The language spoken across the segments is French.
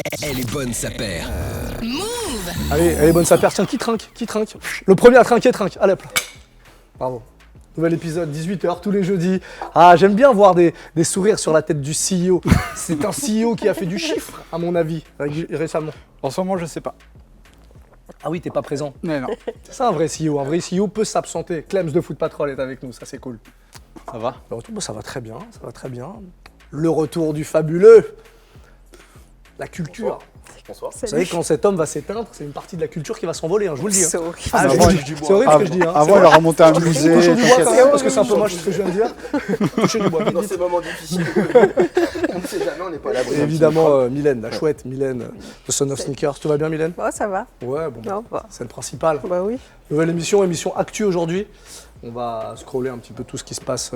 Elle est bonne sa paire. Move. Allez, elle est bonne sa paire. Tiens, qui trinque? Le premier à trinquer, trinque. Allez, hop là. Bravo. Nouvel épisode, 18h, tous les jeudis. Ah, j'aime bien voir des sourires sur la tête du CEO. C'est un CEO qui a fait du chiffre, à mon avis, récemment. En ce moment, je sais pas. Ah oui, t'es pas présent. Mais non. C'est un vrai CEO. Un vrai CEO peut s'absenter. Clems de Foot Patrol est avec nous, ça c'est cool. Ça va? Le retour, ça va très bien, ça va très bien. Le retour du fabuleux. La culture. Bonsoir. Vous savez, quand cet homme va s'éteindre, c'est une partie de la culture qui va s'envoler, hein, je vous le dis. C'est Hein. horrible. Ah, Avant, c'est horrible ce que je dis. Hein. Avant, il a remonté un musée. Touchez du bois quand t'inquiète. même, parce que c'est un peu moche ce que je viens de dire. Touchez du bois, vite, Dans vite. ces moments difficiles, on ne sait jamais, on n'est pas à l'abri. Et évidemment, Mylène, la chouette, Mylène, de Son of Sneakers. Tout va bien, Mylène? Bon, ça va. Ouais, bon, Non, bah. c'est le principal. Bah oui. Nouvelle émission actu aujourd'hui. On va scroller un petit peu tout ce qui se passe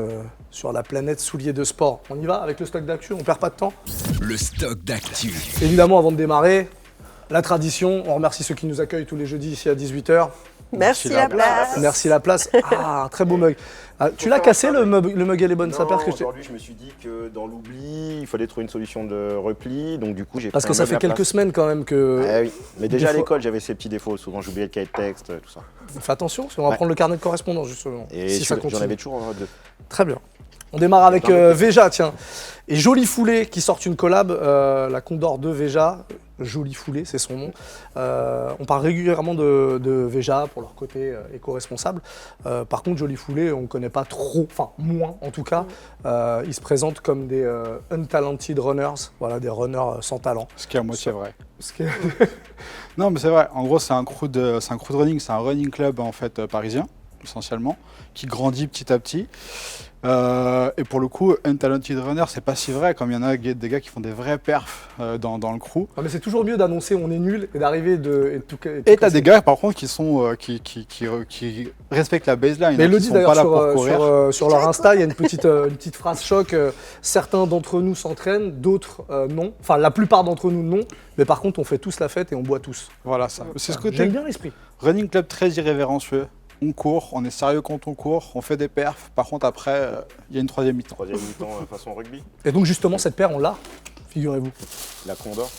sur la planète souliers de sport. On y va avec le stock d'actu, on perd pas de temps. Le stock d'actu. Évidemment, avant de démarrer, la tradition, on remercie ceux qui nous accueillent tous les jeudis ici à 18h. Merci la place. Merci la place. Ah, un très beau mug. Ah, tu l'as cassé le mug Elle est bonne sa paire que je t'ai... Aujourd'hui, je me suis dit que dans l'oubli, il fallait trouver une solution de repli. Donc du coup, j'ai Parce pris que un ça mug fait à quelques place. semaines quand même que... Ah oui, mais déjà à Des fois- l'école, j'avais ces petits défauts. Souvent, j'oubliais le cahier de texte, tout ça. Fais attention, parce qu'on va Ouais. prendre le carnet de correspondance justement. Et si ça j'en continue. avais toujours deux. Très bien. On démarre avec Veja, tiens. Et Jolie Foulée qui sort une collab, la Condor de Veja. Jolie Foulée, c'est son nom. On parle régulièrement de Veja pour leur côté éco-responsable. Par contre, Jolie Foulée, on ne connaît pas trop, enfin moins en tout cas. Ils se présentent comme des untalented runners, voilà, des runners sans talent. Ce qui est à moitié vrai. Ce qui est- Non, mais c'est vrai. En gros, c'est un crew de running. C'est un running club en fait parisien, essentiellement, qui grandit petit à petit. Et pour le coup, Untalented Runner, c'est pas si vrai, comme il y en a des gars qui font des vrais perfs dans le crew. Ah, mais c'est toujours mieux d'annoncer on est nul et d'arriver de... tout Et t'as casser. des gars, par contre, qui sont qui respectent la baseline. Mais ils hein, le qui disent sont d'ailleurs pas là pour sur, courir. sur leur Insta, il y a une petite phrase choc. Certains d'entre nous s'entraînent, d'autres non. Enfin, la plupart d'entre nous non. Mais par contre, on fait tous la fête et on boit tous. Voilà ça. C'est ce côté J'aime bien l'esprit. running club très irrévérencieux. On court, on est sérieux quand on court, on fait des perfs. Par contre, après, il y a une troisième mi-temps. Troisième mi-temps façon rugby. Et donc justement, cette paire, on l'a, figurez-vous. La Condor.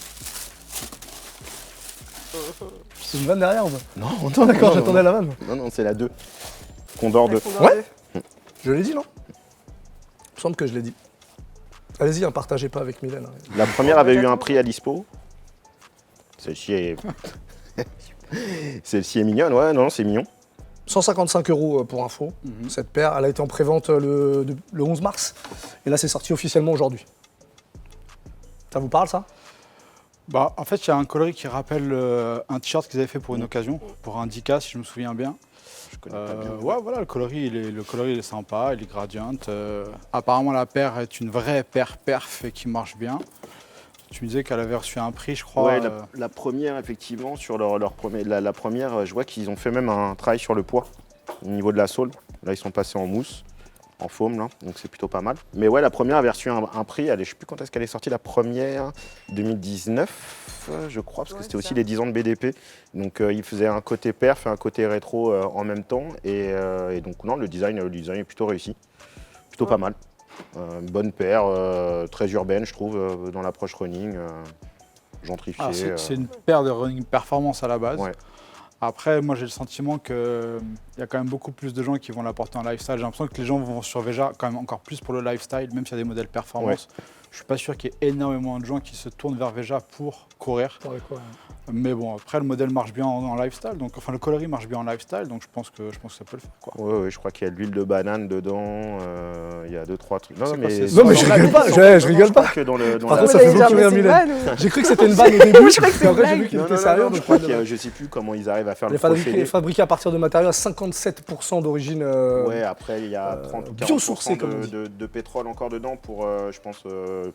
C'est une vanne derrière ou pas? Non, Non, d'accord, j'attendais la vanne. Non, c'est la 2. Condor 2. Ouais. Je l'ai dit, non? Il me semble que je l'ai dit. Allez-y, hein, partagez pas avec Mylène. Hein. La première avait eu un prix à l'ISPO. Celle-ci est... Celle-ci est mignonne, ouais, non, c'est mignon. 155 € pour info. Cette paire, elle a été en prévente le 11 mars. Et là, c'est sorti officiellement aujourd'hui. Ça vous parle, ça? Bah, en fait, il y a un coloris qui rappelle un t-shirt qu'ils avaient fait pour une occasion, pour un 10K si je me souviens bien. Je connais pas bien. Ouais, voilà, le coloris il est sympa, il est gradient. Apparemment, la paire est une vraie paire perf et qui marche bien. Tu me disais qu'elle avait reçu un prix, je crois. Ouais, la première, effectivement, sur leur premier, la première, je vois qu'ils ont fait même un travail sur le poids au niveau de la sole. Là, ils sont passés en mousse, en foam, là, donc c'est plutôt pas mal. Mais ouais, la première avait reçu un prix. Je ne sais plus quand est-ce qu'elle est sortie, la première, 2019, je crois, parce que c'était aussi les 10 ans de BDP. Donc, ils faisaient un côté perf et un côté rétro en même temps. Et donc, non, le design est plutôt réussi, plutôt pas mal. Une bonne paire, très urbaine, je trouve, dans l'approche running, gentrifiée. Ah, c'est une paire de running performance à la base. Ouais. Après, moi j'ai le sentiment qu'il y a quand même beaucoup plus de gens qui vont la porter en lifestyle. J'ai l'impression que les gens vont sur Veja quand même encore plus pour le lifestyle, même s'il y a des modèles performance. Je suis pas sûr qu'il y ait énormément de gens qui se tournent vers Veja pour courir. Mais bon, après le modèle marche bien en lifestyle, donc enfin le coloris marche bien en lifestyle, donc je pense que ça peut le faire, quoi. Ouais, je crois qu'il y a de l'huile de banane dedans, il y a 2-3 trucs. Non, C'est mais, quoi, c'est- Non, mais je rigole pas, je rigole pas. Que dans le, dans Par la- contre, ça Vous fait avez beaucoup jamais rire fait une Mylène. vanne, ou- J'ai cru que c'était une vanne au début. Je crois que c'est et après, une j'ai vu blague. qu'il Non, était non, sérieux. non, donc je crois pas de- qu'il y a, je sais plus comment ils arrivent à faire Les le procédé. fabriqués à partir de matériaux à 57% d'origine. Ouais, après il y a 30 ou 40% biosourcé, comme on dit. de pétrole encore dedans pour, je pense,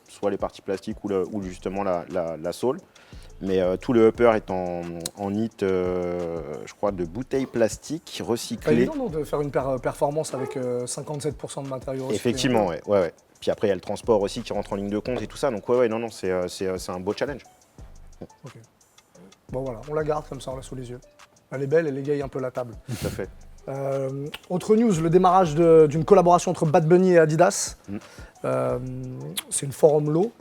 soit les parties plastiques ou justement la sole. Mais tout le upper est en knit, je crois, de bouteilles plastiques Pas recyclées. évident non, de faire une performance avec 57% de matériaux recyclés. Effectivement, ouais. Puis après, il y a le transport aussi qui rentre en ligne de compte et tout ça. Donc ouais, non, c'est un beau challenge. Bon voilà, on la garde comme ça, on l'a sous les yeux. Elle est belle, elle égaye un peu la table. Tout à fait. Autre news, le démarrage d'une collaboration entre Bad Bunny et Adidas. C'est une Forum Low,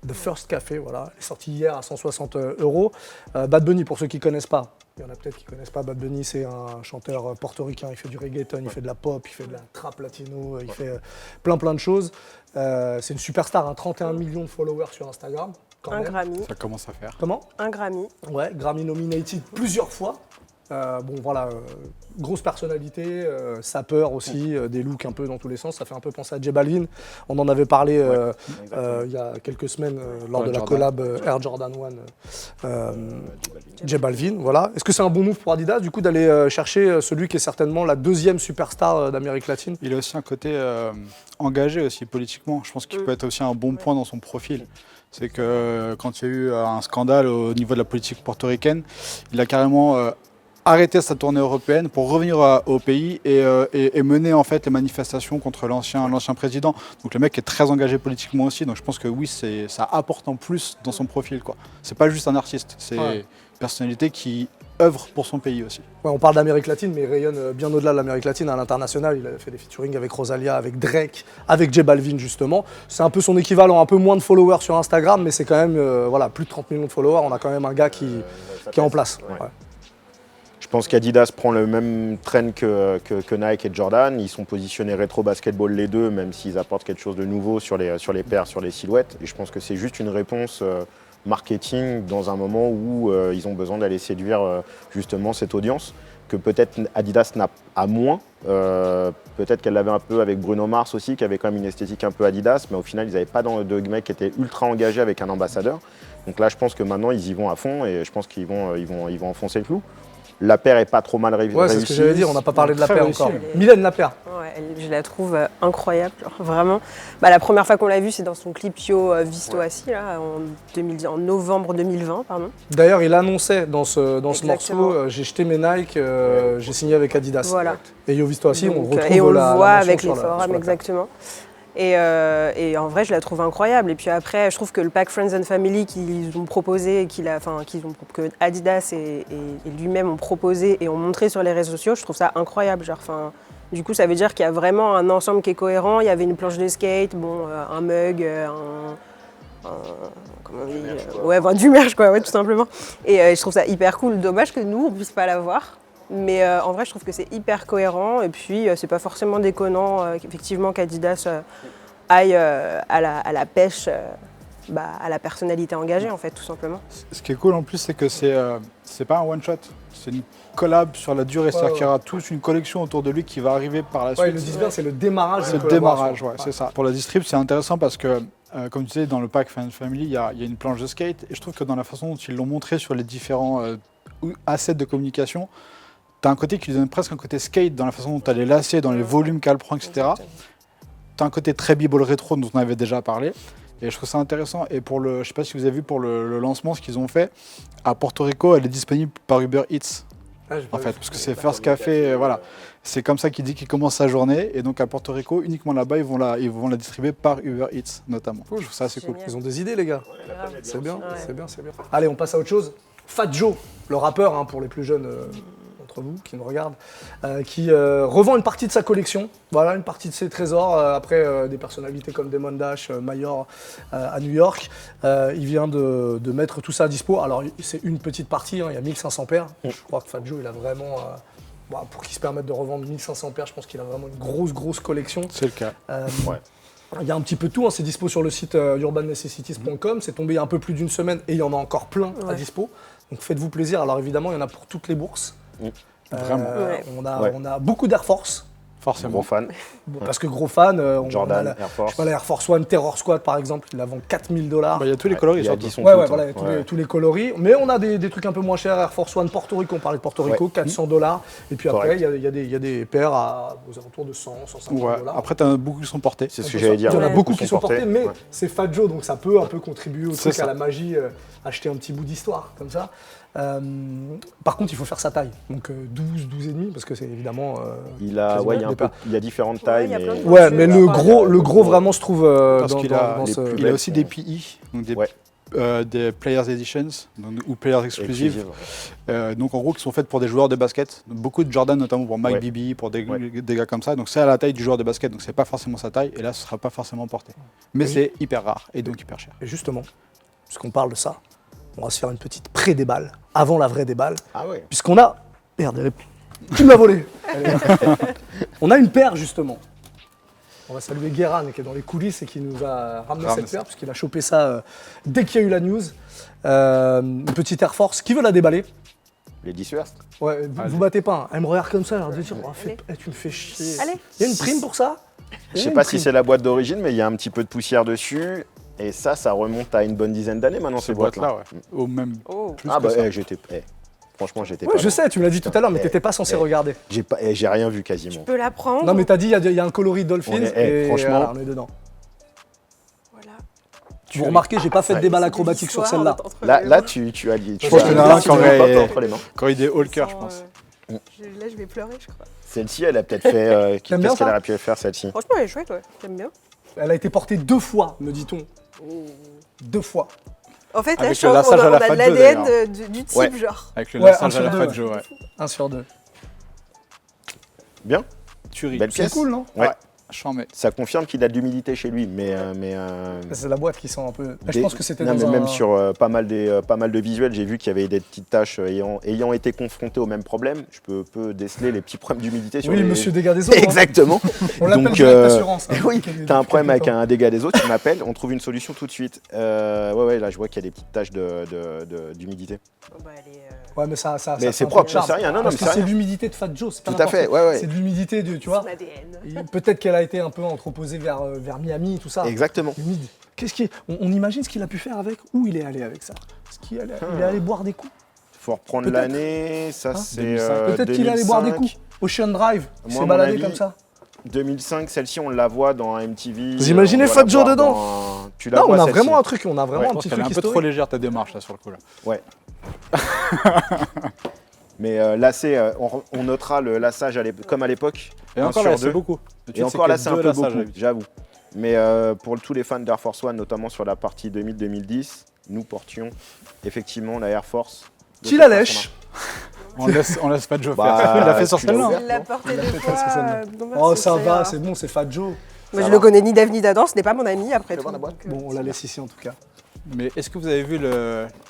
The First Café, voilà. Elle est sortie hier à 160 €. Bad Bunny, pour ceux qui ne connaissent pas, il y en a peut-être qui ne connaissent pas, Bad Bunny c'est un chanteur portoricain, il fait du reggaeton, il fait de la pop, il fait de la trap latino, il fait plein de choses. C'est une superstar, 31 millions de followers sur Instagram. Quand Un même. Grammy. Ça commence à faire. Comment? Un Grammy. Ouais, Grammy nominated plusieurs fois. Bon voilà, grosse personnalité, sapeur aussi, des looks un peu dans tous les sens. Ça fait un peu penser à J Balvin. On en avait parlé il y a quelques semaines lors de la collab Air Jordan 1 J Balvin. Voilà. Est-ce que c'est un bon move pour Adidas du coup d'aller chercher celui qui est certainement la deuxième superstar d'Amérique latine? Il a aussi un côté engagé aussi politiquement. Je pense qu'il peut être aussi un bon point dans son profil. C'est que quand il y a eu un scandale au niveau de la politique portoricaine, il a carrément arrêté sa tournée européenne pour revenir au pays et mener en fait les manifestations contre l'ancien président. Donc le mec est très engagé politiquement aussi. Donc je pense que oui, ça apporte en plus dans son profil, quoi. C'est pas juste un artiste, c'est une personnalité qui œuvre pour son pays aussi. Ouais, on parle d'Amérique latine, mais il rayonne bien au-delà de l'Amérique latine à l'international. Il a fait des featuring avec Rosalia, avec Drake, avec J Balvin justement. C'est un peu son équivalent, un peu moins de followers sur Instagram, mais c'est quand même voilà, plus de 30 millions de followers. On a quand même un gars qui est en place. Ouais. Ouais. Je pense qu'Adidas prend le même trend que Nike et Jordan. Ils sont positionnés rétro basketball les deux, même s'ils apportent quelque chose de nouveau sur les paires, sur les silhouettes. Et je pense que c'est juste une réponse marketing dans un moment où ils ont besoin d'aller séduire justement cette audience que peut-être Adidas a moins. Peut-être qu'elle l'avait un peu avec Bruno Mars aussi, qui avait quand même une esthétique un peu Adidas, mais au final, ils n'avaient pas de mecs qui étaient ultra engagés avec un ambassadeur. Donc là, je pense que maintenant, ils y vont à fond et je pense qu'ils vont enfoncer le clou. La paire est pas trop mal réussie. Ouais, c'est ce que j'allais dire, on n'a pas parlé de la Très paire réussi. encore. Mylène, la paire. Ouais, je la trouve incroyable, genre, vraiment. Bah, la première fois qu'on l'a vue, c'est dans son clip Yo Visto Assis, là, en novembre 2020. Pardon. D'ailleurs, il annonçait dans ce Exactement. morceau, j'ai jeté mes Nike, j'ai signé avec Adidas. Voilà. Et Yo Visto Assis, on Donc, retrouve et on le la voit mention avec sur les la- forums, sur la paire. exactement. Et en vrai, je la trouve incroyable. Et puis après, je trouve que le pack Friends and Family qu'ils ont proposé, que Adidas et lui-même ont proposé et ont montré sur les réseaux sociaux, je trouve ça incroyable. Genre, du coup, ça veut dire qu'il y a vraiment un ensemble qui est cohérent. Il y avait une planche de skate, un mug, comment on dit, du merch, quoi, ouais, tout simplement. Et je trouve ça hyper cool. Dommage que nous, on puisse pas l'avoir. Mais en vrai, je trouve que c'est hyper cohérent. Et puis, c'est pas forcément déconnant, effectivement, qu'Adidas aille à la pêche, à la personnalité engagée, en fait, tout simplement. Ce qui est cool en plus, c'est que c'est pas un one-shot, c'est une collab sur la durée. C'est-à-dire qu'il y aura toute une collection autour de lui qui va arriver par la Ouais, suite. ils le disent bien, c'est le démarrage. C'est d'une le démarrage, collaboration. c'est ça. Pour la distrib, c'est intéressant parce que, comme tu disais, dans le pack Friends Family, il y a une planche de skate. Et je trouve que dans la façon dont ils l'ont montré sur les différents assets de communication, tu as un côté qui lui donne presque un côté skate dans la façon dont tu as les lacets, dans les volumes qu'elle prend, etc. Tu as un côté très b-ball rétro dont on avait déjà parlé. Et je trouve ça intéressant. Et pour je sais pas si vous avez vu pour le lancement, ce qu'ils ont fait, à Porto Rico, elle est disponible par Uber Eats. En fait, parce que c'est First Café, voilà. C'est comme ça qu'il dit qu'il commence sa journée. Et donc à Porto Rico, uniquement là-bas, ils vont la distribuer par Uber Eats, notamment. Je trouve ça assez cool. Ils ont des idées, les gars. Grave. C'est bien, Ouais. c'est bien, c'est bien. Allez, on passe à autre chose. Fat Joe, le rappeur, hein, pour les plus jeunes d'entre vous qui nous regardent, qui revend une partie de sa collection. Voilà, une partie de ses trésors. Après des personnalités comme Damon Dash, Mayor à New York. Il vient de mettre tout ça à dispo. Alors, c'est une petite partie, hein, il y a 1500 paires. Je crois que Fat Joe, il a vraiment... pour qu'il se permette de revendre 1500 paires, je pense qu'il a vraiment une grosse collection. C'est le cas. Il y a un petit peu de tout, hein, c'est dispo sur le site urbannecessities.com, c'est tombé il y a un peu plus d'une semaine et il y en a encore plein à dispo. Donc faites-vous plaisir, alors évidemment il y en a pour toutes les bourses. Vraiment. Ouais. On a beaucoup d'Air Force, Forcément. Gros fan. parce que gros fan, Jordan, on a Air je sais Force. pas, la Air Force One Terror Squad par exemple, il la vend 4000 $. Bah, il y a tous les coloris Il y a surtout. 10 sont Ouais, toutes, voilà, hein. il y a tous les coloris. Mais on a des trucs un peu moins chers. Air Force One Porto Rico, on parlait de Porto Rico, 400 $. Et puis après, Correct. il y a des paires aux alentours de 100, 150 Ouais. $. Après, tu as beaucoup qui sont portés. C'est ce que j'allais dire. Il y en a Ouais. beaucoup qui sont portés, mais Ouais. c'est Fat Joe, donc ça peut un peu contribuer au C'est truc, ça. à la magie, acheter un petit bout d'histoire, comme ça. Par contre, il faut faire sa taille, donc 12 et demi, parce que c'est évidemment... Il a, quasiment ouais, il y a des paires. il y a différentes tailles. il y a plein de mais- Ouais, mais le Ouais. gros vraiment se trouve Parce dans qu'il a, ce... les plus il a aussi des PI, donc des Ouais. des Players Editions donc, ou Players Exclusives. Exclusive, ouais. Donc en gros qui sont faites pour des joueurs de basket. Beaucoup de Jordan notamment pour Mike Ouais. Bibby, pour des Ouais. gars comme ça. Donc c'est à la taille du joueur de basket, donc c'est pas forcément sa taille et là ce sera pas forcément porté. Mais Oui. c'est hyper rare et donc hyper cher. Et justement, puisqu'on parle de ça, on va se faire une petite pré-déballe, avant la vraie déballe, Ah ouais. puisqu'on a... Merde, tu me l'as volé. On a une paire, justement. On va saluer Guéran, qui est dans les coulisses et qui nous a ramené cette paire, puisqu'il a chopé ça dès qu'il y a eu la news. Une petite Air Force. Qui veut la déballer? Les 10 First. Ouais, vous battez pas. Hein. Elle me regarde comme ça, elle dit oh, tu me fais chier. Allez. Il y a une prime pour ça? Je sais pas si c'est la boîte d'origine, mais il y a un petit peu de poussière dessus. Et ça remonte à une bonne dizaine d'années maintenant, ces boîtes-là. ouais. Au même Oh. plus Ah que bah, ça. Ouais, franchement, j'étais pas je loin. sais, tu me l'as dit tout à l'heure, mais t'étais pas censé regarder. J'ai rien vu quasiment. Tu peux la prendre. Non, mais t'as dit, il y a un coloris Dolphins, On est- et franchement. voilà, on est dedans. Voilà. Vous remarquez, j'ai pas fait de Ouais. débat C'est acrobatique sur l'histoire celle-là. entre Là, les là mains. tu as lié. Je pense qu'il y en a un qui aurait- entre les mains. Quand il est Hulker, je Sans, pense. là, je vais pleurer, je crois. Celle-ci, elle a peut-être fait. T'aimes bien Qu'est-ce qu'elle ça aurait pu faire, celle-ci? Franchement, elle est chouette, ouais. J'aime bien. Elle a été portée 2 fois, me dit-on. 2 fois. En fait, là, Avec je le sens qu'on lassage à a la de Fat Joe, l'ADN d'ailleurs. du type, Ouais. genre. Avec le Ouais, lassage un à la sur Fat deux, Joe, ouais. 1 sur 2. Bien. Tuerie. Belle C'est pièce. cool, non? Ouais. J'en mets. Ça confirme qu'il a de l'humidité chez lui, mais C'est la boîte qui sent un peu. Je pense que c'était non, dans mais un... même sur pas mal de visuels, j'ai vu qu'il y avait des petites taches ayant été confronté au même problème. Je peux déceler les petits problèmes d'humidité sur Oui, les... monsieur dégâts des eaux. hein. Exactement. On l'appelle Donc, direct assurance. hein. oui, Depuis t'as un problème quelques avec temps. un dégât des eaux, tu m'appelles, on trouve une solution tout de suite. Ouais, là je vois qu'il y a des petites taches d'humidité. Bon, bah, elle est, Ouais, mais ça Mais fait c'est un peu propre, de charme. c'est rien, non, Parce mais que c'est c'est rien. l'humidité de Fat Joe, c'est pas Tout à n'importe fait, quoi. ouais. C'est de l'humidité de, tu vois. son ADN. Et peut-être qu'elle a été un peu entreposée vers Miami, tout ça. Exactement. Humide. On imagine ce qu'il a pu faire avec, où il est allé avec ça. Il est allé boire des coups. Faut reprendre Peut-être. l'année, ça Hein, c'est 2005. Peut-être qu'il est allé boire des coups. Ocean Drive, il Moi, s'est à mon baladé avis, comme ça. 2005, celle-ci on la voit dans MTV. Vous imaginez on va Fat la Joe voir dedans Tu la Non, on vois a celle-ci. vraiment un truc, on a vraiment Ouais, un Je pense petit qu'elle est truc un peu trop historique. légère ta démarche là sur le coup là. Ouais. Mais lacé, on notera le lassage comme à l'époque. Et un encore sur là, c'est deux. beaucoup. Le Et truc, encore que là, c'est un deux peu lassages, beaucoup, d'habitude. j'avoue. Mais pour tous les fans d'Air Force One, notamment sur la partie 2000-2010, nous portions effectivement la Air Force. de Qui cette la lèche On laisse pas de Joe Bah, faire. Il l'a fait sur tu l'as celle-là. ouvert. Il l'a porté deux fait fois. ça, celle-là. non, Oh, merci, ça c'est va, rare. c'est bon, c'est Fat Joe. Moi, je va. le connais ni d'Ave ni d'Adam, ce n'est pas mon ami après Fais tout. voir la boîte. donc, Bon, on la laisse ici en tout cas. Mais est-ce que vous avez vu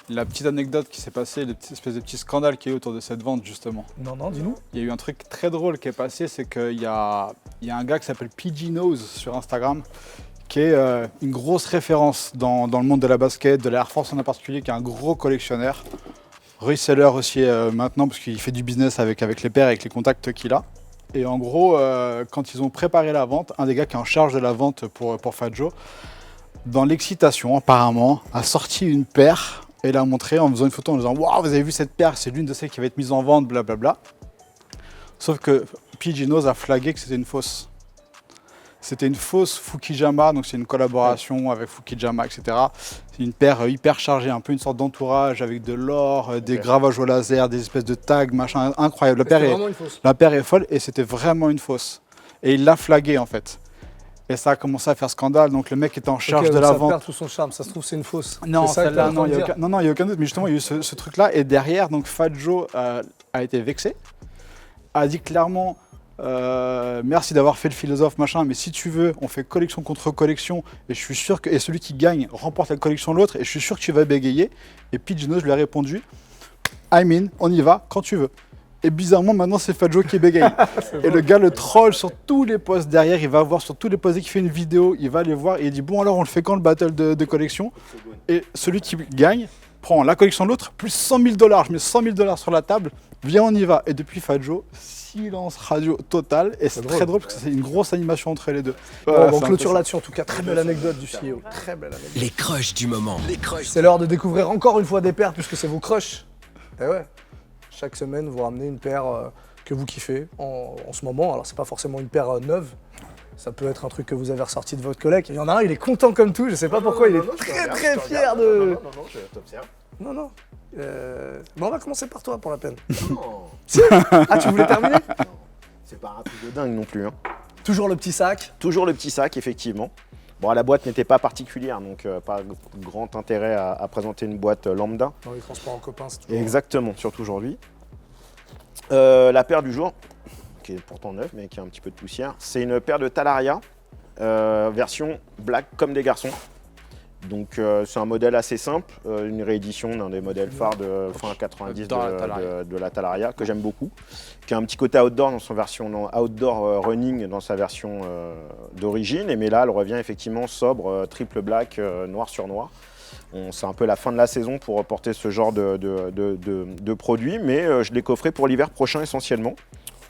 la petite anecdote qui s'est passée, l'espèce de petit scandale qui est autour de cette vente justement? Non, dis-nous. Il y a eu un truc très drôle qui est passé, c'est qu'il y a un gars qui s'appelle PG Nose sur Instagram, qui est une grosse référence dans le monde de la basket, de la Air Force en particulier, qui est un gros collectionneur, reseller aussi maintenant, parce qu'il fait du business avec les paires, avec les contacts qu'il a. Et en gros, quand ils ont préparé la vente, un des gars qui est en charge de la vente pour Fat Joe, dans l'excitation apparemment, a sorti une paire et l'a montré en faisant une photo en disant « Waouh, vous avez vu cette paire, c'est l'une de celles qui va être mise en vente, blablabla ». Sauf que PG Nose a flagué que c'était une fausse. C'était une fausse Fukijama, donc c'est une collaboration avec Fukijama, etc. C'est une paire hyper chargée, un peu une sorte d'entourage avec de l'or, des gravages au laser, des espèces de tags, machin, incroyable. C'était vraiment une fausse. La paire est folle et c'était vraiment une fausse. Et il l'a flagué en fait. Et ça a commencé à faire scandale, donc le mec était en charge Ok, de donc la ça vente. perd tout son charme, ça se trouve c'est une fausse. Non, C'est ça que celle-là, t'es en non, train il de n'y a, dire. aucun- non, il y a aucun doute. Mais justement, il y a eu ce truc-là. Et derrière, donc Fat Joe a été vexé, a dit clairement merci d'avoir fait le philosophe, machin, mais si tu veux, on fait collection contre collection. Et je suis sûr que celui qui gagne remporte la collection de l'autre. Et je suis sûr que tu vas bégayer. Et Pete Gino, je lui ai répondu I'm in, on y va quand tu veux. Et bizarrement, maintenant, c'est Fat Joe qui bégaye. Et le gars le troll sur tous les posts derrière. Il va voir sur tous les posts dès qu'il fait une vidéo. Il va les voir et il dit bon, alors on le fait quand le battle de collection? Et celui qui gagne prend la collection de l'autre plus $100 000. Je mets $100 000 sur la table. Viens, on y va. Et depuis Fat Joe, silence radio total. Et c'est très drôle parce que c'est une grosse animation entre les deux. Bon, Voilà, on c'est un clôture peu ça. là-dessus en tout cas. Très belle anecdote du CEO. Très belle anecdote. Les crushs du moment. Les crushs. C'est l'heure de découvrir encore une fois des paires puisque c'est vos crushs. Et ouais, chaque semaine vous ramenez une paire que vous kiffez en ce moment. Alors c'est pas forcément une paire neuve, ça peut être un truc que vous avez ressorti de votre collègue. Il y en a un, il est content comme tout, je sais pas pourquoi, il est très fier de... Non, je t'observe. Non. Bon, on va commencer par toi pour la peine. Si. Ah, tu voulais terminer? C'est pas un truc de dingue non plus. Hein. Toujours le petit sac. Toujours le petit sac, effectivement. Bon, la boîte n'était pas particulière, donc pas grand intérêt à présenter une boîte lambda. Dans les transports en copain, c'est toujours... Exactement, surtout aujourd'hui. La paire du jour, qui est pourtant neuve, mais qui a un petit peu de poussière, c'est une paire de Talaria, version black comme des garçons. Donc c'est un modèle assez simple, une réédition d'un des modèles phares de fin 90 de la Talaria, que j'aime beaucoup, qui a un petit côté outdoor dans son version outdoor running dans sa version d'origine, mais là elle revient effectivement sobre, triple black, noir sur noir. C'est un peu la fin de la saison pour porter ce genre de produit, mais je l'ai coffré pour l'hiver prochain essentiellement.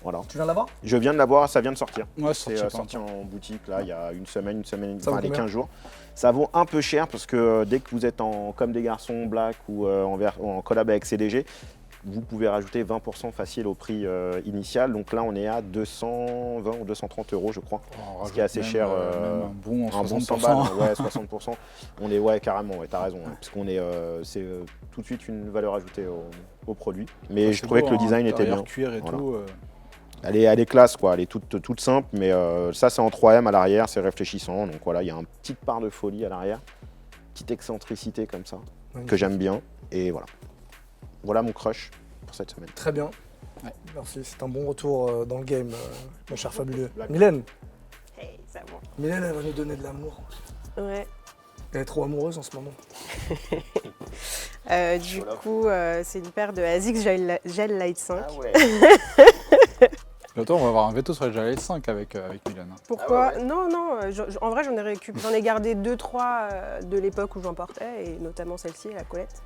Voilà. Tu viens de l'avoir? Je viens de l'avoir, ça vient de sortir. Ouais, C'est sorti en boutique là, il y a une semaine, Ça vaut les combien 15 jours. Ça vaut un peu cher parce que dès que vous êtes comme des garçons black ou en collab avec CDG, vous pouvez rajouter 20% facile au prix initial. Donc là, on est à 220 ou 230 € je crois. Ce qui est assez cher. Même un bon 60%. 100 balles, ouais, 60%. On est, ouais, carrément, ouais, t'as raison. Parce qu'on est, c'est tout de suite une valeur ajoutée au produit. Mais je trouvais que le design était bien. Cuir et Voilà. tout. Elle est classe, quoi. Elle est toute simple, mais ça c'est en 3M à l'arrière, c'est réfléchissant. Donc voilà, il y a une petite part de folie à l'arrière, petite excentricité comme ça, que j'aime bien. Et voilà. Voilà mon crush pour cette semaine. Très bien. Ouais. Merci, c'est un bon retour dans le game, mon cher fabuleux. Mylène, Hey, ça va. Mylène, elle va nous donner de l'amour. Ouais. Elle est trop amoureuse en ce moment. Du coup, c'est une paire de ASICS Gel Light 5. Ah ouais. Bientôt, on va avoir un veto sur les Gel 5 avec Mylène. Pourquoi? Ah ouais. Non, en vrai, j'en ai gardé 2-3 de l'époque où j'en portais, et notamment celle-ci, la Colette.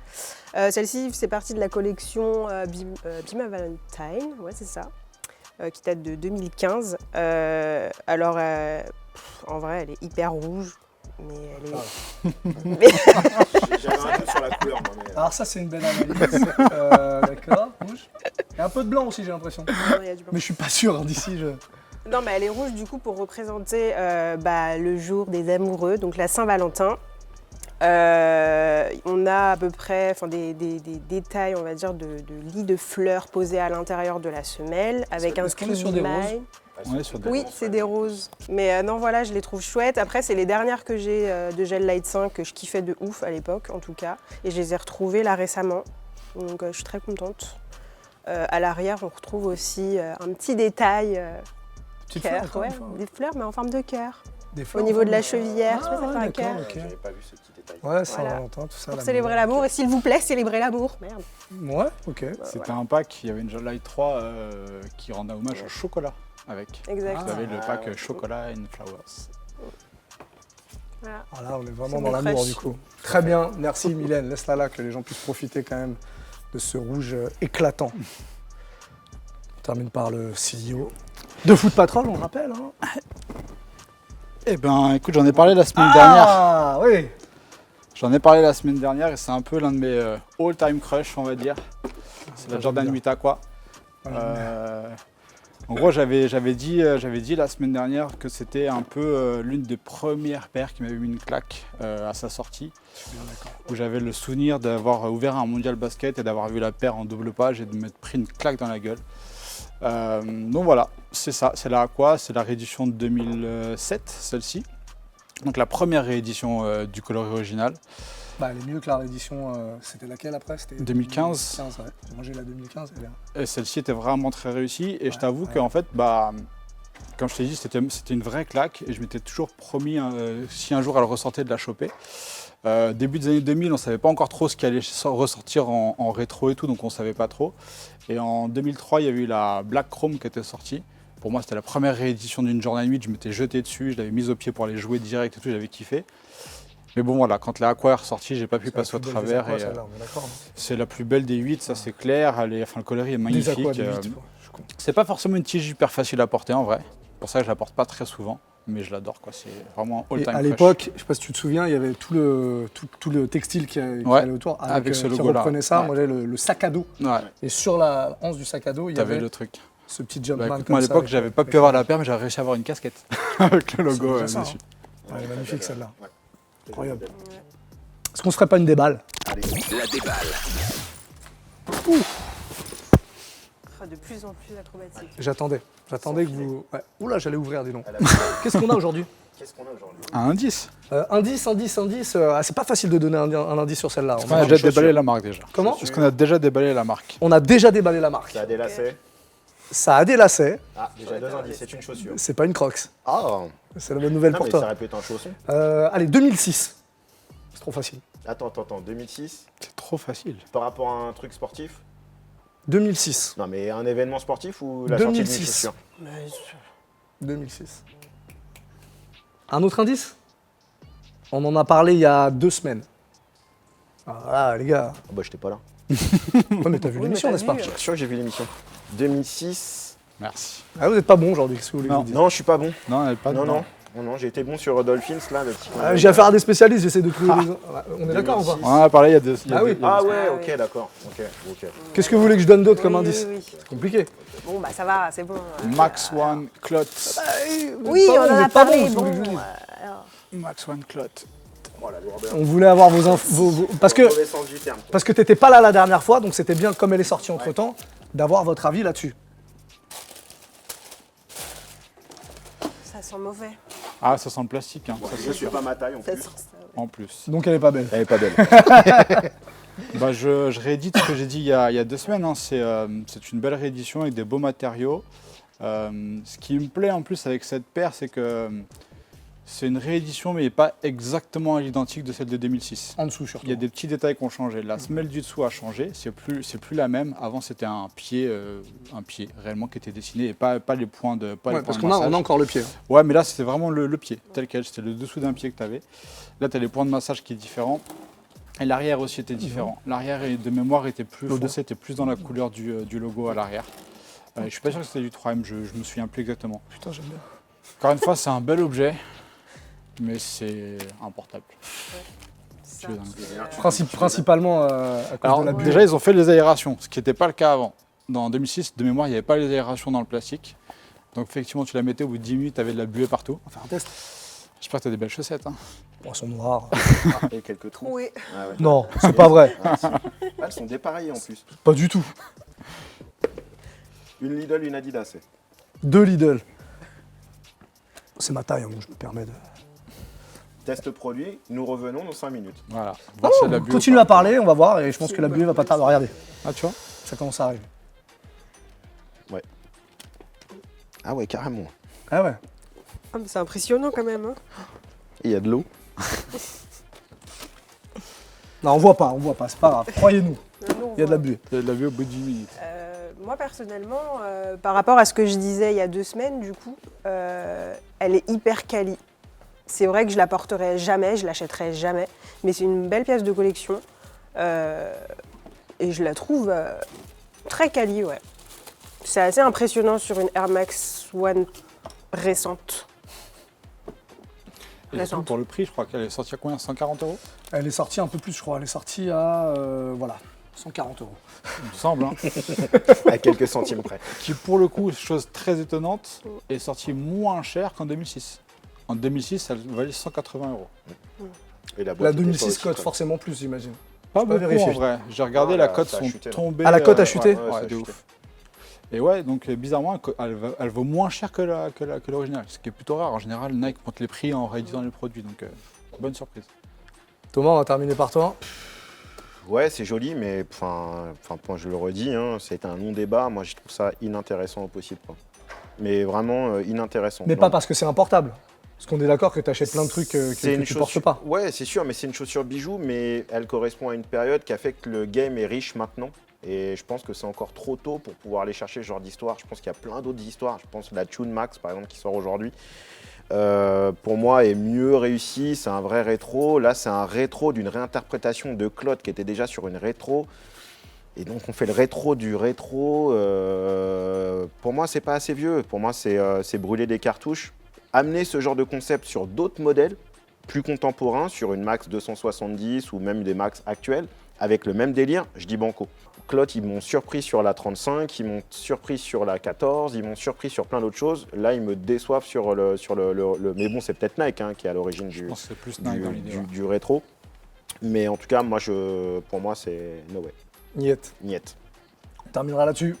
Celle-ci, c'est partie de la collection Be My Valentine, ouais, c'est ça, qui date de 2015. Alors, en vrai, elle est hyper rouge, mais elle est... J'avais un doute sur la couleur, moi. Mais, Alors ça, c'est une belle analyse. D'accord, rouge. Il y a un peu de blanc aussi, j'ai l'impression. Non, il y a du blanc. Mais je suis pas sûr, hein, d'ici, je... Non, mais elle est rouge du coup pour représenter le jour des amoureux, donc la Saint-Valentin. On a à peu près des détails, on va dire, de lits de fleurs posés à l'intérieur de la semelle avec un Est-ce qu'on est sur des roses? On est sur des Oui, c'est des roses. Mais non, voilà, je les trouve chouettes. Après, c'est les dernières que j'ai de Gel Light 5 que je kiffais de ouf à l'époque, en tout cas. Et je les ai retrouvées là récemment. Donc, je suis très contente. À l'arrière, on retrouve aussi un petit détail. Petites Cœur, fleurs, encore ouais, une fois. des fleurs, mais en forme de cœur. Des Au fleurs niveau en de la forme chevillère, tu vois, ça Ah, fait un d'accord, cœur. ok. j'avais pas vu ce petit détail. Ouais, Saint-Valentin, tout ça. Pour l'amour. célébrer l'amour, et s'il vous plaît, célébrez l'amour. Merde. Ouais, ok. C'était un pack, il y avait une Gel Light 3 qui rendait hommage au chocolat avec. Exact. Vous avez le pack ouais. chocolat and flowers. Voilà. Voilà, on est vraiment C'est dans mon l'amour crush. du coup. Très bien, merci Mylène. Laisse-la là, que les gens puissent profiter quand même de ce rouge éclatant. On termine par le CEO de Foot Patrol, on rappelle. Hein. Eh ben, écoute, j'en ai parlé la semaine dernière. Ah oui. J'en ai parlé la semaine dernière et c'est un peu l'un de mes all-time crush, on va dire. C'est la Jordan 8 Aqua. En gros, j'avais dit la semaine dernière que c'était un peu l'une des premières paires qui m'avait mis une claque à sa sortie. Où j'avais le souvenir d'avoir ouvert un mondial basket et d'avoir vu la paire en double page et de m'être pris une claque dans la gueule. Donc voilà, c'est ça, c'est la Aqua, c'est la réédition de 2007, celle-ci. Donc la première réédition du coloris original. Bah, elle est mieux que la réédition, c'était laquelle après? C'était 2015. 2015, ouais. Moi j'ai la 2015, elle est bien. Et celle-ci était vraiment très réussie et je Ouais, t'avoue ouais. qu'en fait, comme je t'ai dit, c'était une vraie claque et je m'étais toujours promis si un jour elle ressortait de la choper. Début des années 2000, on ne savait pas encore trop ce qui allait ressortir en rétro et tout, donc on ne savait pas trop. Et en 2003, il y a eu la Black Chrome qui était sortie. Pour moi, c'était la première réédition d'une Jordan 8, je m'étais jeté dessus, je l'avais mise au pied pour aller jouer direct et tout, j'avais kiffé. Mais bon voilà, quand la Aqua est ressortie, j'ai pas pu C'est la passer au plus belle des travers. Aquas, Et, celle-là, on est d'accord, hein. c'est la plus belle des 8, ça c'est clair. Le coloris est Des magnifique. Aquas, des 8, je comprends. C'est pas forcément une tige hyper facile à porter en vrai. C'est pour ça que je la porte pas très souvent, mais je l'adore quoi. C'est vraiment Et all-time à crush. l'époque, je sais pas si tu te souviens, il y avait tout le textile qui allait autour avec ce qui logo-là. reprenait ça. Ouais. Moi j'avais le sac à dos. Ouais, Et sur la hanche du sac à dos, il y t'avais avait le truc. ce petit Bah, Jumpman écoute, comme moi à ça, l'époque, avec- j'avais pas avec pu avoir la paire, mais j'avais réussi à avoir une casquette avec le logo déjà ça, dessus. hein. Elle est magnifique celle-là. Ouais. Incroyable. Est-ce qu'on se ferait pas une déballe? Allez. La déballe. sera de plus en plus acrobatique. J'attendais que vous... Ouais. Oula, j'allais ouvrir, dis donc. À la- Qu'est-ce qu'on a aujourd'hui? Qu'est-ce qu'on a aujourd'hui? Un indice. Indice. C'est pas facile de donner un indice sur celle-là. On a déjà déballé la marque déjà. Comment? Est-ce qu'on a déjà déballé la marque? On a déjà déballé la marque. Ça a des lacets. Ça a des lacets. Ah, déjà 2 indices, c'est une chaussure. C'est pas une Crocs. Ah, C'est la bonne nouvelle non, pour mais ça toi. aurait pu être un chausson. Allez, 2006. C'est trop facile. Attends, 2006, C'est trop facile. par rapport à un truc sportif? 2006. Non, mais un événement sportif ou la sortie d'une 2006. chaussure? 2006. Un autre indice? On en a parlé il y a 2 semaines. Ah, voilà, les gars. Ah bah, j'étais pas là. Ouais, mais t'as vu Oui, l'émission, mais n'est-ce t'as pas? vu, Je suis sûr que j'ai vu l'émission. 2006. Merci. Ah, vous êtes pas bon aujourd'hui, qu'est-ce que vous voulez que je Non. vous dise? Non, je suis pas bon. Non, elle est pas Non, dedans. non, j'ai été bon sur Dolphins, là, le petit. J'ai affaire à des spécialistes, j'essaie de trouver des... On est d'accord ou pas? 2006. On en a parlé il y a deux. Ah oui. Ah ouais, Ah ok, oui. d'accord. Ok. Qu'est-ce que vous voulez que je donne d'autre comme Oui, indice? oui, oui. C'est compliqué. Bon, bah ça va, c'est bon. Max One Clot. Oui, on en a parlé. Bon, Bon, vous voulez que je vous dise. Max One Clot. Oh la lourdeur. On voulait avoir vos infos... Parce que... Mauvais sens du terme. Parce que t'étais pas là la dernière fois, donc c'était bien, comme elle est sortie entre temps, d'avoir votre avis là-dessus. ça sent mauvais. Ah, ça sent le plastique, hein, ça Ça c'est c'est sûr. pas ma taille en Ça plus. sent ça. En plus. Donc elle est pas belle. Elle est pas belle. Bah, je réédite ce que j'ai dit il y a 2 semaines. Hein. C'est une belle réédition avec des beaux matériaux. Ce qui me plaît en plus avec cette paire, c'est que c'est une réédition, mais pas exactement à l'identique de celle de 2006. En dessous surtout. Il y a des petits détails qui ont changé. La semelle du dessous a changé, c'est plus la même. Avant, c'était un pied réellement qui était dessiné et pas les points de pas les Ouais, points parce de qu'on a, massage. on a encore le pied. Ouais, mais là, c'était vraiment le pied, tel quel. C'était le dessous d'un pied que tu avais. Là, tu as les points de massage qui est différent. Et l'arrière aussi était différent. L'arrière, de mémoire, était plus foncé, était plus dans la couleur du logo à l'arrière. Je suis pas sûr que c'était du 3M, je me souviens plus exactement. Putain, j'aime bien. Encore une fois, c'est un bel objet, mais c'est importable. Ça, Tu veux dingue. Principalement à cause Alors, de la bulle. déjà, ils ont fait les aérations, ce qui n'était pas le cas avant. Dans 2006, de mémoire, il n'y avait pas les aérations dans le plastique. Donc, effectivement, tu la mettais, au bout de 10 minutes, tu avais de la buée partout. On va faire un test. J'espère que tu as des belles chaussettes. Hein. Bon, elles sont noires. Et quelques trous. oui. Ah ouais. Non, c'est pas vrai. Ah, si. Ah, elles sont dépareillées en plus. Pas du tout. Une Lidl, une Adidas. c'est. 2 Lidl. C'est ma taille, hein, donc je me permets de... Test produit, nous revenons dans 5 minutes. Voilà. Voir s'il y a de la buée ou Continue pas. à parler, on va voir, et je pense que la buée va pas tarder. Regardez, Ah, tu vois. ça commence à arriver. Ah ouais, carrément. Ah ouais. Ah, mais c'est impressionnant quand même. Hein. Il y a de l'eau. Non, on voit pas, c'est pas grave. Croyez-nous, Nous, il y a de la buée. Il y a de la buée au bout de 10 minutes. Moi personnellement, par rapport à ce que je disais il y a 2 semaines, du coup, elle est hyper quali. C'est vrai que je la porterai jamais, je l'achèterai jamais, mais c'est une belle pièce de collection et je la trouve très quali, ouais. C'est assez impressionnant sur une Air Max One récente. Et surtout, pour le prix, je crois qu'elle est sortie à combien? 140 €? Elle est sortie un peu plus, je crois. Elle est sortie à, voilà, 140 €. Il me semble. Hein. À quelques centimes près. Qui, pour le coup, chose très étonnante, est sortie moins cher qu'en 2006. En 2006, elle valait 180 €. Et La boîte était 2006 pas aussi cote conne. forcément plus, j'imagine. Pas peux beaucoup vérifier. en vrai. J'ai regardé, Ah, la là, cote ça a sont chuté, là. tombées. Ah, la cote a chuté Ouais, ça a de chuté. ouf. Et ouais, donc bizarrement, elle vaut moins cher que l'original, ce qui est plutôt rare. En général, Nike monte les prix en rééditant les produits, donc bonne surprise. Thomas, on va terminer par toi. Ouais, c'est joli, mais je le redis, hein, c'est un long débat. Moi, je trouve ça inintéressant au possible. Quoi. Mais vraiment inintéressant. Mais Non. pas parce que c'est un portable. Parce qu'on est d'accord que tu achètes plein de trucs que C'est une tu portes chaussure- pas. Ouais, c'est sûr, mais c'est une chaussure bijou, mais elle correspond à une période qui a fait que le game est riche maintenant. Et je pense que c'est encore trop tôt pour pouvoir aller chercher ce genre d'histoire. Je pense qu'il y a plein d'autres histoires. Je pense que la Tune Max, par exemple, qui sort aujourd'hui, pour moi, est mieux réussi. C'est un vrai rétro. Là, c'est un rétro d'une réinterprétation de Claude qui était déjà sur une rétro. Et donc, on fait le rétro du rétro. Pour moi, c'est pas assez vieux. Pour moi, c'est brûler des cartouches. Amener ce genre de concept sur d'autres modèles plus contemporains, sur une Max 270 ou même des Max actuelles, avec le même délire, je dis banco. Claude, ils m'ont surpris sur la 35, ils m'ont surpris sur la 14, ils m'ont surpris sur plein d'autres choses. Là, ils me déçoivent sur le... Mais bon, c'est peut-être Nike hein, qui est à l'origine Je du, pense que c'est plus Nike dans l'idée. Ouais. du rétro. Mais en tout cas, pour moi, c'est no way. Niet. Niet. On terminera là-dessus.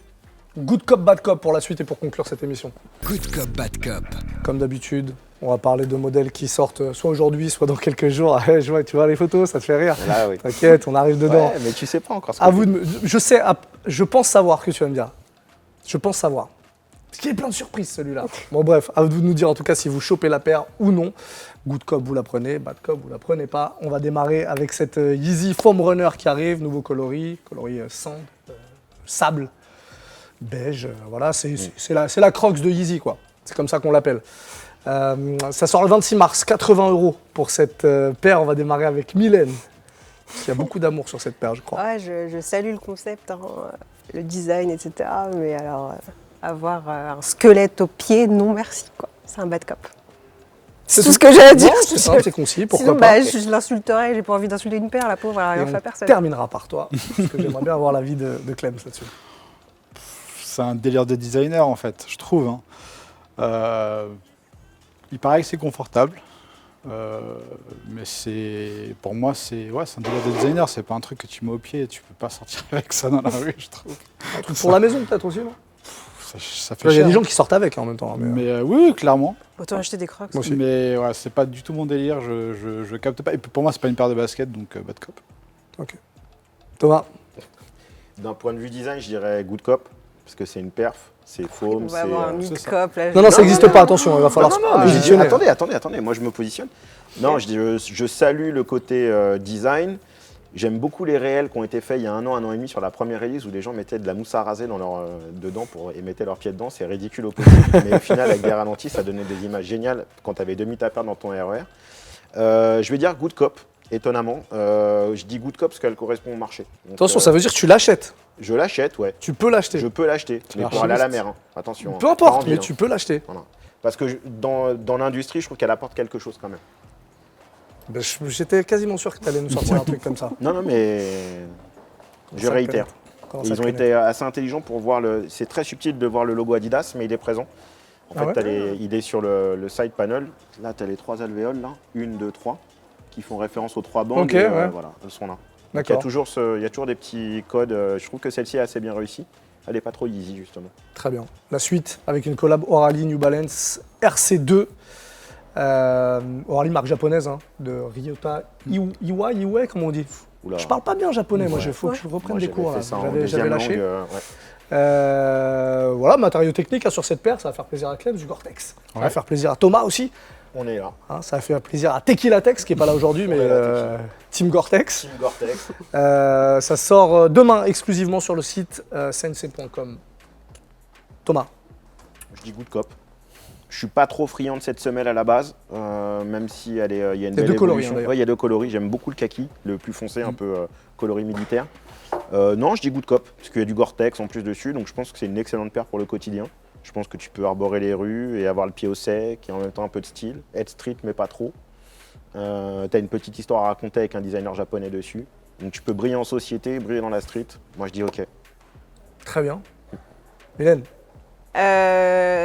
Good cop, bad cop pour la suite et pour conclure cette émission. Good cop, bad cop. Comme d'habitude, on va parler de modèles qui sortent soit aujourd'hui, soit dans quelques jours. Je vois que tu vois les photos, ça te fait rire. Là, oui. T'inquiète, on arrive dedans. Ouais, mais tu sais pas encore ce À que vous de je pense savoir ce que tu vas me dire. Je pense savoir. Parce qu'il y a plein de surprises celui-là. Bon bref, à vous de nous dire en tout cas si vous chopez la paire ou non. Good cop, vous la prenez. Bad cop, vous la prenez pas. On va démarrer avec cette Yeezy Foam Runner qui arrive. Nouveau coloris sand, sable, beige. Voilà, c'est la Crocs de Yeezy quoi. C'est comme ça qu'on l'appelle. Ça sort le 26 mars, 80 € pour cette paire. On va démarrer avec Mylène. Il y a beaucoup d'amour sur cette paire, je crois. Ouais, je salue le concept, hein, le design, etc. Mais alors, avoir un squelette au pied, non merci, quoi. C'est un bad cop. C'est tout ce que j'ai à dire. Non, c'est simple, c'est concis, pourquoi Sinon, pas. je l'insulterais, j'ai pas envie d'insulter une paire, la pauvre, elle a rien Et fait à on personne. terminera par toi, parce que j'aimerais bien avoir l'avis de Clem là-dessus. C'est un délire de designer en fait, je trouve. Hein. Il paraît que c'est confortable. Mais pour moi, c'est un délire de designer. C'est pas un truc que tu mets au pied et tu peux pas sortir avec ça dans la rue, je trouve. Un truc pour la maison peut-être aussi, non? Ça fait Il y a cher. des gens qui sortent avec en même temps. Mais oui, clairement. Autant acheter des crocs. Moi aussi. Mais ouais, c'est pas du tout mon délire. Je capte pas. Et pour moi, c'est pas une paire de baskets, donc bad cop. Ok. Thomas, D'un point de vue design, je dirais good cop, parce que c'est une perf, c'est On foam, va avoir un c'est... mix ça. cop. Là, non, ça n'existe pas, attention, il va falloir Non, se mais je dis, positionner. attendez, moi je me positionne. Non, je salue le côté design. J'aime beaucoup les réels qui ont été faits il y a un an et demi sur la première release où les gens mettaient de la mousse à raser dedans et mettaient leurs pieds dedans. C'est ridicule au possible. Mais au final, avec des ralentis, ça donnait des images géniales quand tu avais 2 minutes à perdre dans ton RER. Je vais dire good cop, étonnamment. Je dis good cop parce qu'elle correspond au marché. Donc, Attention, ça veut dire que tu l'achètes. je l'achète, ouais. Tu peux l'acheter. Je peux l'acheter, mais l'as pour aller à la acheté. mer. Hein. Attention. Peu hein. Pas importe, envie, mais hein. tu peux l'acheter. Voilà. Parce que dans l'industrie, je trouve qu'elle apporte quelque chose quand même. Ben, j'étais quasiment sûr que tu allais nous sortir un truc comme ça. Non, mais je réitère. Comment Et ça ils ont connaît été assez intelligents pour voir le. C'est très subtil de voir le logo Adidas, mais il est présent. En fait, Ah ouais il est sur le side panel. Là, tu as les 3 alvéoles, là. 1, 2, 3, qui font référence aux 3 bandes. Ok, et, ouais. voilà, elles sont là. Donc, il y a D'accord, toujours des petits codes. Je trouve que celle-ci est assez bien réussie. Elle n'est pas trop easy, justement. très bien. La suite avec une collab Orally New Balance RC2. Orally, marque japonaise, hein, de Ryota Iwai, comment on dit? Oula. Je parle pas bien japonais, moi, il Ouais. faut que je reprenne Moi, des j'avais cours. fait Là. ça en J'avais deuxième lâché. langue, ouais. Voilà, matériau technique hein, sur cette paire, ça va faire plaisir à Clem, du Gore-Tex. Ça va Ouais. faire plaisir à Thomas aussi. On est là. Hein, ça va faire plaisir à Tequila Tex, qui n'est pas là aujourd'hui, mais Ouais, Team Gore-Tex. Team Gore-Tex. Ça sort demain exclusivement sur le site sensei.com. Thomas, Je dis good cop. Je suis pas trop friand de cette semelle à la base, même si il y a une belle deux coloris, évolution. hein, d'ailleurs. Ouais, il y a 2 coloris. J'aime beaucoup le kaki, le plus foncé, un peu coloris militaire. Non, je dis good cop, parce qu'il y a du Gore-Tex en plus dessus, donc je pense que c'est une excellente paire pour le quotidien. Je pense que tu peux arborer les rues et avoir le pied au sec et en même temps un peu de style. Être street, mais pas trop. T'as une petite histoire à raconter avec un designer japonais dessus. Donc tu peux briller en société, briller dans la street. Moi je dis ok. très bien. Mylène,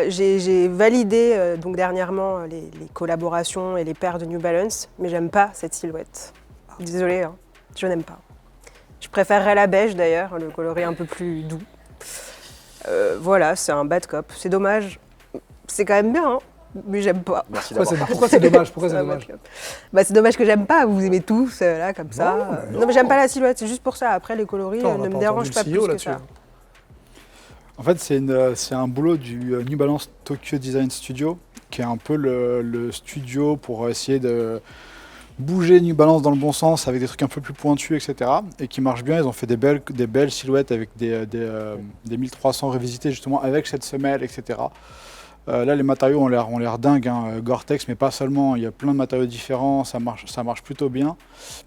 J'ai validé donc dernièrement les collaborations et les paires de New Balance, mais j'aime pas cette silhouette. Désolée, hein, je n'aime pas. Je préférerais la beige d'ailleurs, le coloris un peu plus doux. Voilà, c'est un bad cop. C'est dommage. C'est quand même bien, hein, mais j'aime pas. Merci pourquoi d'avoir c'est dommage? Pourquoi c'est un dommage? bad cop. Bah, c'est dommage que j'aime pas. Vous aimez tous là comme ça. Non, Non, mais j'aime pas la silhouette. C'est juste pour ça. Après, les coloris Attends, on ne n'a me pas dérangent entendu pas le CEO plus que ça. là-dessus. En fait, c'est un boulot du New Balance Tokyo Design Studio, qui est un peu le studio pour essayer de bouger New Balance dans le bon sens avec des trucs un peu plus pointus, etc. Et qui marche bien. Ils ont fait des belles silhouettes avec des 1300 revisités justement avec cette semelle, etc. Là, les matériaux ont l'air dingues, hein. Gore-Tex, mais pas seulement. Il y a plein de matériaux différents, ça marche plutôt bien.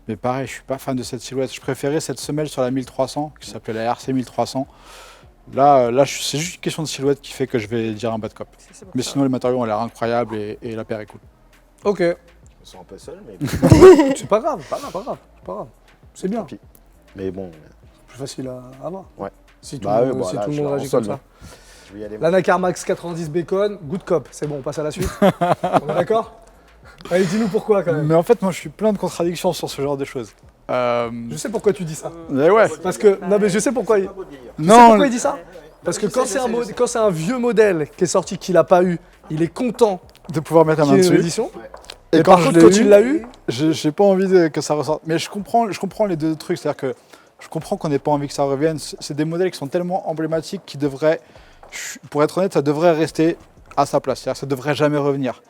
Mais pareil, je suis pas fan de cette silhouette. Je préférais cette semelle sur la 1300, qui s'appelait la RC 1300. Là, c'est juste une question de silhouette qui fait que je vais dire un bad cop. C'est pour Mais ça. sinon, les matériaux ont l'air incroyables et la paire est cool. Ok, Je me sens un peu seul, mais c'est pas grave, c'est pas grave. C'est bien, tant pis. Mais bon, plus facile à avoir. Ouais. Si tout Bah le ouais, monde, bon, si là, tout le je suis monde en réagit sol, comme ça. là. je vais y aller. La Nakar Max 90 Bacon, good cop. C'est bon, on passe à la suite. On est d'accord? Allez, dis-nous pourquoi quand même. Mais en fait, moi, je suis plein de contradictions sur ce genre de choses. Je sais pourquoi tu dis ça. Mais ouais. Parce que, non mais je sais pourquoi il, je sais Non, pourquoi il dit ça. Parce que quand c'est un vieux modèle qui est sorti, qu'il n'a pas eu, il est content De pouvoir mettre la qu'il main y ait une dessus. édition. Et Et quand par je contre, l'ai quand il eu, l'a eu, j'ai pas envie que ça ressorte. Mais je comprends les deux trucs. C'est-à-dire que je comprends qu'on n'ait pas envie que ça revienne. C'est des modèles qui sont tellement emblématiques qu'ils devraient, pour être honnête, ça devrait rester à sa place. C'est-à-dire que ça devrait jamais revenir.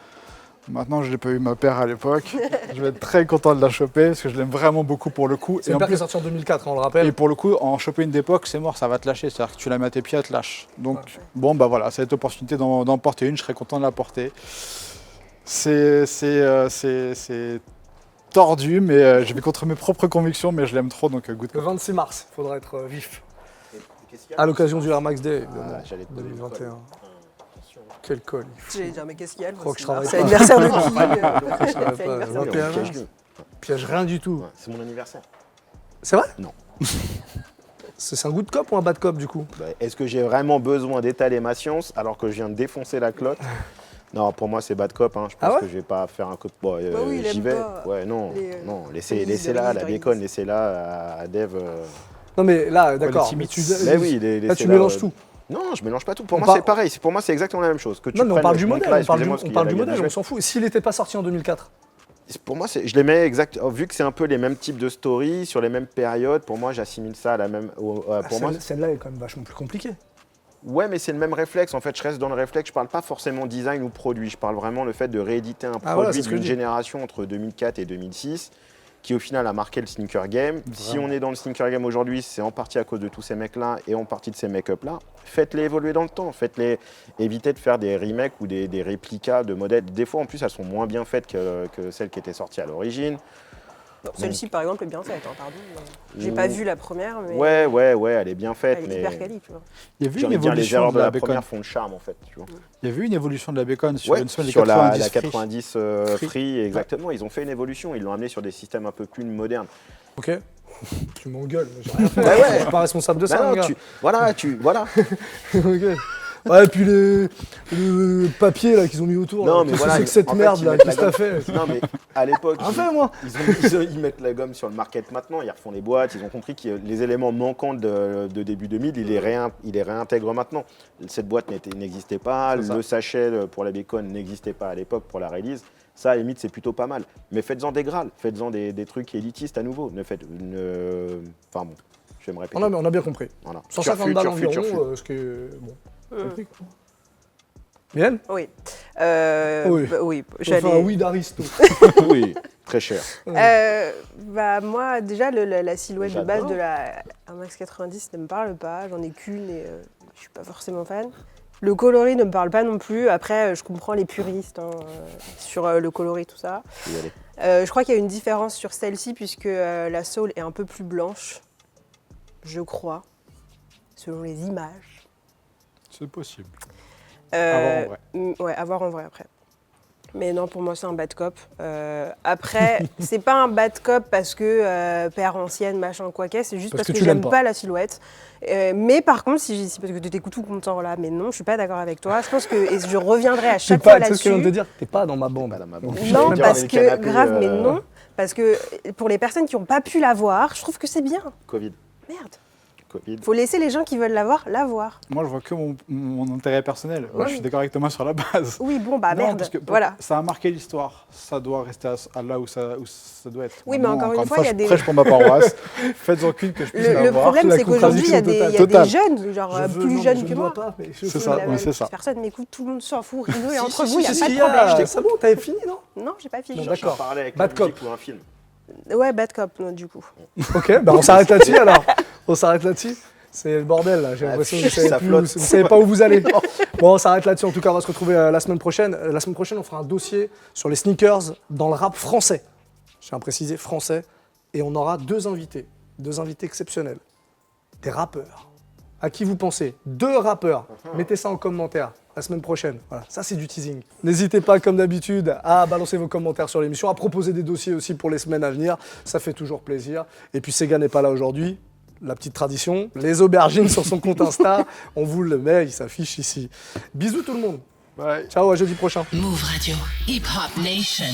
Maintenant, je n'ai pas eu ma paire à l'époque. Je vais être très content de la choper parce que je l'aime vraiment beaucoup pour le coup. c'est Et une en paire qui est plus, sortie en 2004, on le rappelle. et pour le coup, en choper une d'époque, c'est mort, ça va te lâcher. C'est-à-dire que tu la mets à tes pieds, elle te lâche. Donc, bon, bah voilà, cette opportunité d'en porter une, je serais content de la porter. C'est tordu, mais je vais contre mes propres convictions, mais je l'aime trop, donc good Le cop. 26 mars, il faudra être vif. Qu'est-ce qu'il y a À l'occasion du Air Max Day, évidemment, Ah, j'allais te donner le 2021. col. Quel col, il faut. J'allais dire, mais qu'est-ce qu'il y a le Crois que je travaille C'est pas. l'anniversaire de qui Je travaille C'est pas, l'anniversaire de 21. Oui, on piège nous. Piège rien du tout. Ouais, c'est mon anniversaire. C'est vrai? Non. C'est un good cop ou un bad cop du coup? Bah, est-ce que j'ai vraiment besoin d'étaler ma science alors que je viens de défoncer la clotte? Non, pour moi c'est bad cop. Hein. Je pense Ah ouais que je vais pas faire un coup de. Bon, Bah oui, il j'y aime vais. pas Ouais, non, les, non. les Laissez-la, la rises. bacon, laissez-la à Dev. Non mais là, d'accord. les Mais timides. Mais oui, là tu mélanges tout. Non, je mélange pas tout. Pour On moi parle- c'est pareil. Pour moi c'est exactement la même chose. Que tu Non mais on prennes- parle je du monte modèle, là, on parle excusez-moi, parce du qu'il y a modèle, des on s'en fout. S'il n'était pas sorti en 2004, Pour moi, je les mets exact. Vu que c'est un peu les mêmes types de stories sur les mêmes périodes, pour moi, j'assimile ça à la même. Pour moi, celle-là est quand même vachement plus compliquée. ouais, mais c'est le même réflexe. En fait, je reste dans le réflexe. Je parle pas forcément design ou produit. Je parle vraiment le fait de rééditer un Ah, voilà, produit c'est ce que d'une je dis. génération entre 2004 et 2006, qui au final a marqué le sneaker game. Si on est dans le sneaker game aujourd'hui, c'est en partie à cause de tous ces mecs-là et en partie de ces make-up-là. Faites-les évoluer dans le temps. Faites-les éviter de faire des remakes ou des réplicas de modèles. Des fois, en plus, elles sont moins bien faites que celles qui étaient sorties à l'origine. Non, celle-ci, par exemple, est bien faite, hein, pardon. J'ai pas vu la première, mais Ouais, elle est bien faite, elle est mais hyper quali, tu vois. Il y a eu j'ai une envie de dire, les évolution erreurs de de la la bacon. première font le charme, en fait. Tu vois. Il y a eu une évolution de la bacon sur Ouais, une semaine des sur 90 la free. 90 free, exactement. Ils ont fait une évolution. Ils l'ont amené sur des systèmes un peu plus modernes. Ok. Tu m'engueules, mais j'ai rien fait. Ouais. Je suis pas responsable de ça, Non, mon gars. voilà. Ok. Ouais, et puis le papier là qu'ils ont mis autour. Non, là, mais qu'est-ce voilà, que c'est que cette en fait, merde ils là? mettent Qu'est-ce que la t'as fait? Non, mais à l'époque, Rien fait, moi. ils mettent la gomme sur le market maintenant. Ils refont les boîtes. Ils ont compris que les éléments manquants de début 2000, ils les réintègrent maintenant. Cette boîte n'existait pas. C'est ça. Le sachet pour la bacon n'existait pas à l'époque pour la release. Ça, à la limite, c'est plutôt pas mal. Mais faites-en des Graal. Faites-en des trucs élitistes à nouveau. Enfin bon, je vais me répéter. Non, mais on a bien compris. Voilà. 150 balles Futur. environ, ce qui est bon. Compris, quoi. Mylène? Oui. Oui. Bah, oui, On fait un j'allais. oui d'Aristo. Oui, très cher. Bah, moi, déjà, la silhouette de base J'adore. de la Air Max 90 ne me parle pas. J'en ai qu'une et je suis pas forcément fan. Le coloris ne me parle pas non plus. Après, je comprends les puristes sur le coloris, tout ça. Je vais y aller. Je crois qu'il y a une différence sur celle-ci puisque la sole est un peu plus blanche, je crois, selon les images. C'est possible. Euh, Avoir en vrai. Ouais, avoir en vrai après. Mais non, pour moi, c'est un bad cop. Après, c'est pas un bad cop parce que père ancienne, machin, quoi qu'est, c'est juste Parce parce que que tu l'aimes j'aime pas. pas la silhouette. Mais par contre, si parce que tu t'écoutes tout content là, mais non, je suis pas d'accord avec toi. Je pense que et je reviendrai à Je sais chaque fois pas, tu sais ce que je viens de te là-dessus. dire? T'es pas dans ma bande. Pas dans ma Donc, bande. je Non, vais dire, parce les que canapés, grave, mais non. Parce que pour les personnes qui n'ont pas pu la voir, je trouve que c'est bien. Covid. Merde. Covid. Faut laisser les gens qui veulent la voir. Moi, je vois que mon intérêt personnel. Moi, Ouais. je suis d'accord avec Thomas sur la base. Oui, bon, bah Non, merde. parce que Voilà. ça a marqué l'histoire. Ça doit rester à là où ça doit être. Oui, mais Maintenant, encore une fois, il y a je des- prêche pour ma paroisse. Faites-en qu'une que je puisse la Le voir. problème, la c'est qu'aujourd'hui, il y a des, il y a des Totale. jeunes, genre Je veux, plus non, jeunes je que ne moi. dois pas, mais je C'est veux ça, la- oui, c'est ça. Personne m'écoute, tout le monde s'en fout. Rigolez Si, entre si, vous, il n'y a Si, pas si, de y a- problème. c'est bon, t'avais fini, non? Non, j'ai pas fini. Non, Cherche d'accord. à parler avec Bad une cop. musique ou un film. Ouais, bad cop, non, du coup. Ok, bah on s'arrête là-dessus alors. On s'arrête là-dessus. C'est le bordel là, j'ai l'impression que ça flotte. vous savez pas où vous allez. Bon, on s'arrête là-dessus. En tout cas, on va se retrouver la semaine prochaine. La semaine prochaine, on fera un dossier sur les sneakers dans le rap français. Je tiens à préciser français. Et on aura deux invités exceptionnels. Des rappeurs. À qui vous pensez? 2 rappeurs. Mettez ça en commentaire la semaine prochaine. Voilà, ça c'est du teasing. N'hésitez pas, comme d'habitude, à balancer vos commentaires sur l'émission, à proposer des dossiers aussi pour les semaines à venir. Ça fait toujours plaisir. Et puis Sega n'est pas là aujourd'hui. La petite tradition, les aubergines sur son compte Insta. On vous le met, il s'affiche ici. Bisous tout le monde. Ouais. Ciao, à jeudi prochain. Move Radio. Hip Hop Nation.